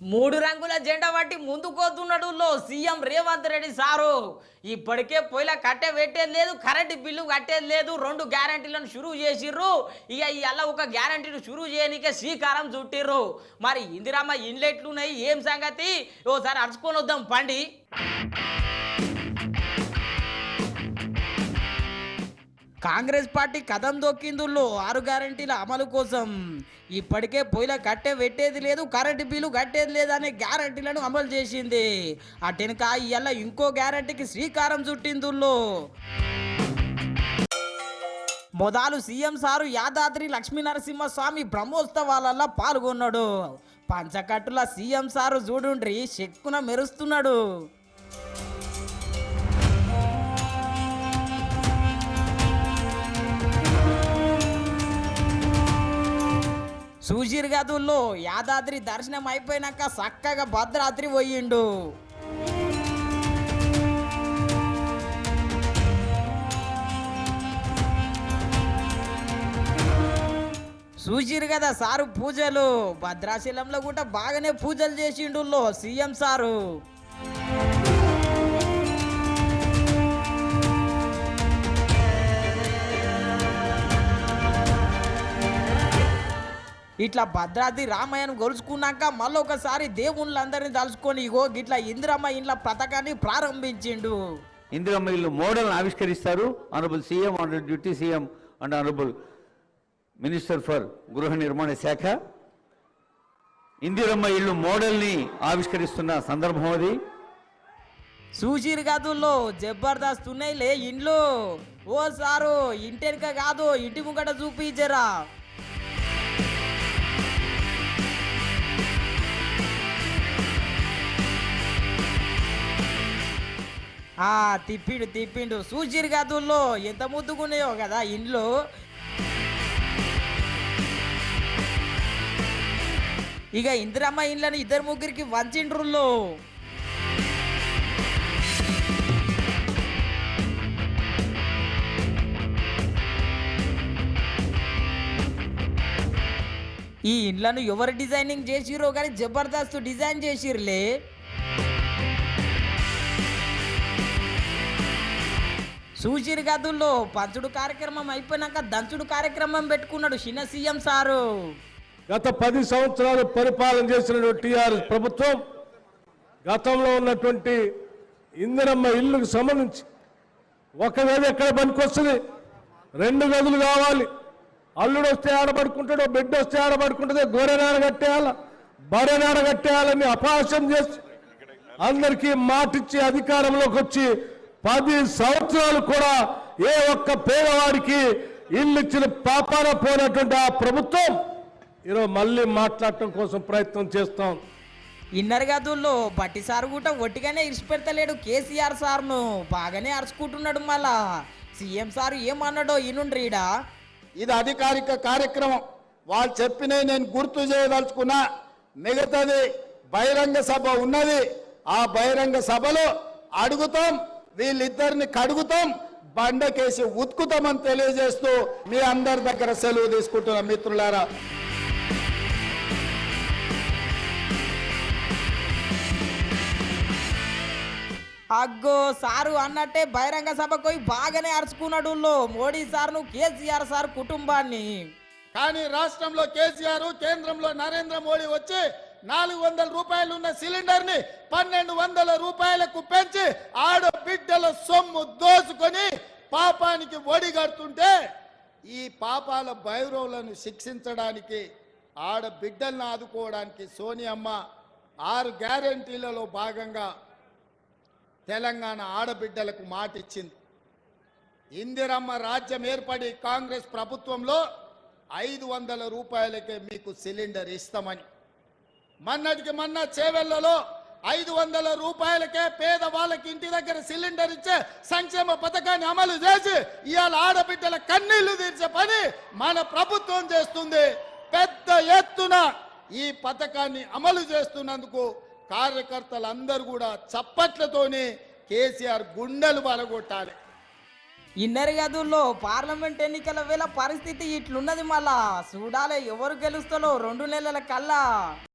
మూడు రంగుల జెండా పట్టి ముందుకోతున్నాడు సీఎం రేవంత్ రెడ్డి సారు. ఇప్పటికే పొయ్యిల కట్టే పెట్టేది లేదు, కరెంటు బిల్లు కట్టేది లేదు, 2 గ్యారంటీలను షురూ చేసిర్రు. ఇక ఇలా ఒక గ్యారంటీని షురూ చేయనికే శ్రీకారం చుట్టిర్రు. మరి ఇందిరమ్మ ఇండ్లెట్లున్నాయి, ఏం సంగతి ఓసారి అరుచుకొని వద్దాం పండి. కాంగ్రెస్ పార్టీ కదం దొక్కిందుల్లో 6 గ్యారంటీల అమలు కోసం. ఇప్పటికే పొయ్యిల కట్టే పెట్టేది లేదు, కరెంటు బిల్లు కట్టేది లేదనే గ్యారంటీలను అమలు చేసింది. అటెనక ఇవాళ ఇంకో గ్యారంటీకి శ్రీకారం చుట్టిందుల్లో. మొదలు సీఎం సారు యాదాద్రి లక్ష్మీనరసింహస్వామి బ్రహ్మోత్సవాలలో పాల్గొన్నాడు. పంచకట్టుల సీఎం సారు చూడుండ్రి చెక్కున మెరుస్తున్నాడు. చూసిరు గదుల్లో యాదాద్రి దర్శనం అయిపోయినాక చక్కగా భద్రాద్రి పోయిండు. చూసిరు కదా సారు పూజలు, భద్రాచలంలో కూడా బాగానే పూజలు చేసిండు సీఎం సారు. ఇట్లా భద్రాద్రి రామాయణం గొలుచుకున్నాక మళ్ళొకసారి దేవుళ్ళందరినీ తలుచుకొని ఇగో గిట్లా ఇందిరమ్మ ఇండ్ల పథకాన్ని ప్రారంభించిండు. ఇందిరమ్మ ఇల్లు మోడల్ ఆవిష్కరిస్తారు. Honourable CM, honourable deputy CM and honourable minister for గృహ నిర్మాణ శాఖ ఇందిరమ్మ ఇల్లు మోడల్ని ఆవిష్కరిస్తున్న సందర్భం అది. చూసిరు గదుల్లో జబర్దస్త్ ఉన్నాయిలే ఇండ్లు. ఓ సారు ఇంటెనక కాదు ఇంటి ముంగట చూపించరా. తిప్పిండు చూసిరు గదుల్లో ఎంత ముద్దుకున్నాయో కదా ఇండ్లు. ఇక ఇందిరమ్మ ఇండ్లను 2-3కి వంచిండ్రుల్లో. ఈ ఇండ్లను ఎవరు డిజైనింగ్ చేసిరో కానీ జబర్దస్త్ డిజైన్ చేసిర్లే. చూసిరు గదుల్లో పంచుడు కార్యక్రమం అయిపోయినాక దంచుడు కార్యక్రమం పెట్టుకున్నాడు చిన్న సీఎం సారు. గత 10 సంవత్సరాలు పరిపాలన చేసిన టీఆర్ఎస్ ప్రభుత్వం గతంలో ఉన్నటువంటి ఇందిరమ్మ ఇల్లుకు సంబంధించి ఒక గది ఎక్కడ పనికొస్తుంది, 2 గదులు కావాలి. అల్లుడు వస్తే ఆడబడుకుంటాడు, బిడ్డ వస్తే ఆడబడుకుంటుంది, గొర్రెనాడ కట్టేయాల, బర్రెనాడ కట్టేయాలని అపహాస్యం చేసి అందరికీ మాటిచ్చి అధికారంలోకి వచ్చి 10 సంవత్సరాలు కూడా ఏ ఒక్క పేదవాడికి ఇల్లు ఇచ్చిన పాపాన పోయినటువంటి ఆ ప్రభుత్వం ఈరోజు మళ్ళీ మాట్లాడటం కోసం ప్రయత్నం చేస్తాం. ఇన్నర్ గదుల్లో బట్టి సారు కూడా ఒట్టిగానే ఇరిచిపెడతలేడు కేసీఆర్ సార్ను, బాగానే అరుచుకుంటున్నాడు. మళ్ళా సీఎం సారు ఏమన్నాడో ఈనుండ్రీడా. ఇది అధికారిక కార్యక్రమం, వాళ్ళు చెప్పినవి నేను గుర్తు చేయదలుచుకున్నా. మిగతాది బహిరంగ సభ ఉన్నది, ఆ బహిరంగ సభలో అడుగుతాం, వీళ్ళిద్దరిని కడుగుతాం, బండకేసి ఉతుకుతామని తెలియజేస్తూ మీ అందరి దగ్గర సెలవు తీసుకుంటున్న మిత్రులారా. అగ్గో సారు అన్నట్టే బహిరంగ సభకు పోయి బాగానే అరుచుకున్నాడు మోడీ సార్ను, కేసీఆర్ సార్ కుటుంబాన్ని. కానీ రాష్ట్రంలో కేసీఆర్, కేంద్రంలో నరేంద్ర మోడీ వచ్చి 400 రూపాయలు ఉన్న సిలిండర్ ని 1200 రూపాయలకు పెంచి ఆడబిడ్డల సొమ్ము దోచుకొని పాపానికి ఒడిగడుతుంటే, ఈ పాపాల భైరవులను శిక్షించడానికి, ఆడబిడ్డలను ఆదుకోవడానికి సోనియమ్మ 6 గ్యారంటీలలో భాగంగా తెలంగాణ ఆడబిడ్డలకు మాట ఇచ్చింది. ఇందిరమ్మ రాజ్యం ఏర్పడి కాంగ్రెస్ ప్రభుత్వంలో 500 రూపాయలకే మీకు సిలిండర్ ఇస్తామని, మొన్నటికి మొన్న చేవెళ్లలో 500 రూపాయలకే పేదవాళ్ళకి ఇంటి దగ్గర సిలిండర్ ఇచ్చే సంక్షేమ పథకాన్ని అమలు చేసి ఇవాళ ఆడబిడ్డల కన్నీళ్లు తీర్చే పని మన ప్రభుత్వం చేస్తుంది. పెద్ద ఎత్తున ఈ పథకాన్ని అమలు చేస్తున్నందుకు కార్యకర్తలందరూ కూడా చప్పట్లతోనే కేసీఆర్ గుండెలు బలగొట్టాలి. ఇన్నర్ గదుల్లో పార్లమెంట్ ఎన్నికల వేళ పరిస్థితి ఇట్లున్నది. మళ్ళా చూడాలి ఎవరు గెలుస్తారో 2 నెలల కల్లా.